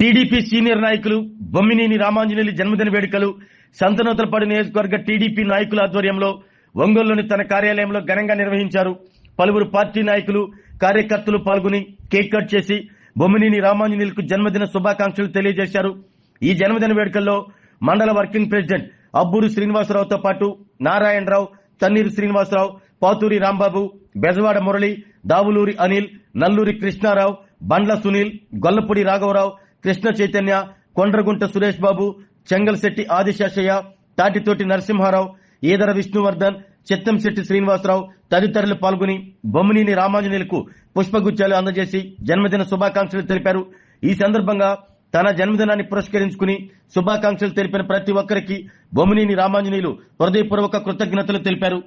TDP senior నాయకులు బొమ్మినేని రామాంజనేయులు జన్మదిన వేడుకలు సంతనూతలపాడు నియోజకవర్గ టీడీపీ నాయకుల ఆధ్వర్యంలో ఒంగోలులోని తన కార్యాలయంలో ఘనంగా నిర్వహించారు. పలువురు పార్టీ నాయకులు కార్యకర్తలు పాల్గొని కేక్ కట్ చేసి బొమ్మినేని రామాంజనేయులకు జన్మదిన శుభాకాంక్షలు తెలియజేశారు. ఈ జన్మదిన వేడుకల్లో మండల వర్కింగ్ ప్రెసిడెంట్ అబ్బూరు శ్రీనివాసరావుతో పాటు నారాయణరావు, తన్నీరు శ్రీనివాసరావు, పాతూరి రాంబాబు, బెజవాడ మురళి, దావులూరి అనిల్, నల్లూరి కృష్ణారావు, బండ్ల సునీల్, గొల్లపూడి రాఘవరావు, కృష్ణ చైతన్య, కొండ్రగుంట సురేష్ బాబు, చెంగల్శెట్టి ఆదిశేషయ్య, తాటితోటి నరసింహారావు, ఈదర విష్ణువర్ధన్, చిత్తంశెట్టి శ్రీనివాసరావు తదితరులు పాల్గొని బొమ్మినేని రామాంజనేయులకు పుష్పగుచ్చాలు అందజేసి జన్మదిన శుభాకాంక్షలు తెలిపారు. ఈ సందర్భంగా తన జన్మదినాన్ని పురస్కరించుకుని శుభాకాంక్షలు తెలిపిన ప్రతి ఒక్కరికి బొమ్మినేని రామాంజనేయులు హృదయపూర్వక కృతజ్ఞతలు తెలిపారు.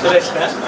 Gracias.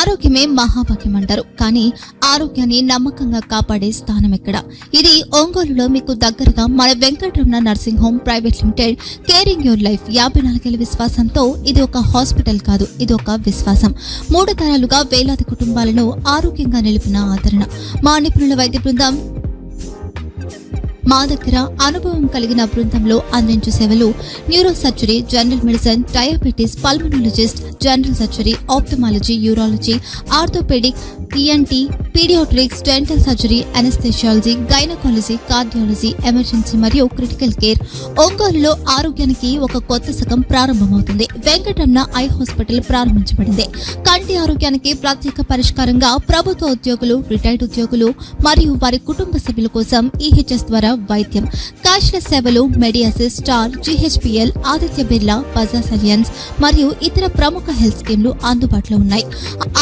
ఆరోగ్యమే మహాభాగ్యం అంటారు, కానీ ఆరోగ్యాన్ని నమ్మకంగా కాపాడే స్థానం ఎక్కడ? ఇది ఒంగోలులో మీకు దగ్గరగా మన Venkataramana nursing home private limited. Caring your life 54 ఏళ్ల విశ్వాసంతో ఇది ఒక హాస్పిటల్ కాదు, ఇది ఒక విశ్వాసం. 3 తరాలుగా వేలాది కుటుంబాలను ఆరోగ్యంగా నిలిపిన ఆదరణ. మా నిపుణుల వైద్య బృందం మా దగ్గర అనుభవం కలిగిన బృందంలో అందించే సేవలు neuro surgery, general medicine, diabetes, pulmonologist, general surgery, ophthalmology, urology, orthopaedic, ENT, paediatrics, dental surgery, anaesthesiology, gynaecology, cardiology, emergency మరియు క్రిటికల్ కేర్. ఒంగోలులో ఆరోగ్యానికి ఒక కొత్త శకం ప్రారంభమవుతుంది. వెంకటరమణ ఐ హాస్పిటల్ ప్రారంభించబడింది. కంటి ఆరోగ్యానికి ప్రత్యేక పరిష్కారంగా ప్రభుత్వ ఉద్యోగులు, రిటైర్డ్ ఉద్యోగులు మరియు వారి కుటుంబ సభ్యుల కోసం ఈహెచ్ఎస్ ద్వారా వైద్యం, క్యాష్లెస్ సేవలు, మెడియాసిస్, స్టార్, జీహెచ్పీఎల్, ఆదిత్య బిర్లా, బజాజ్ అలియన్స్ మరియు ఇతర ప్రముఖ హెల్త్ స్కీమ్లు అందుబాటులో ఉన్నాయి.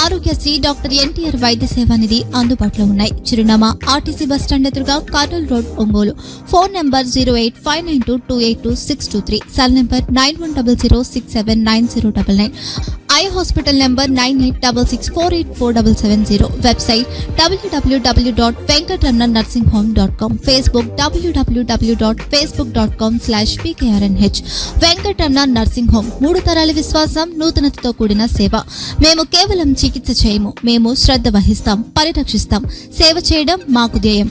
ఆరోగ్యశ్రీ, డాక్టర్ ఎన్టీఆర్ వైద్య సేవా నిధి అందుబాటులో ఉన్నాయి. చిరునామా ఆర్టీసీ బస్టాండ్ ఎదురుగా, Kurnool road, Ongole. Phone number 08592282623, cell number 9100679099, eye hospital number 9866484770, website www.venkatramanarsinghome.com, Facebook www.facebook.com/pkrnh. Venkataramana nursing home, 3 తరాల విశ్వాసం, నూతనతతో కూడిన సేవ. మేము కేవలం చికిత్స చేయము, మేము శ్రద్ధ వహిస్తాం, పరిరక్షిస్తాం. సేవ చేయడం మాకు ధ్యేయం.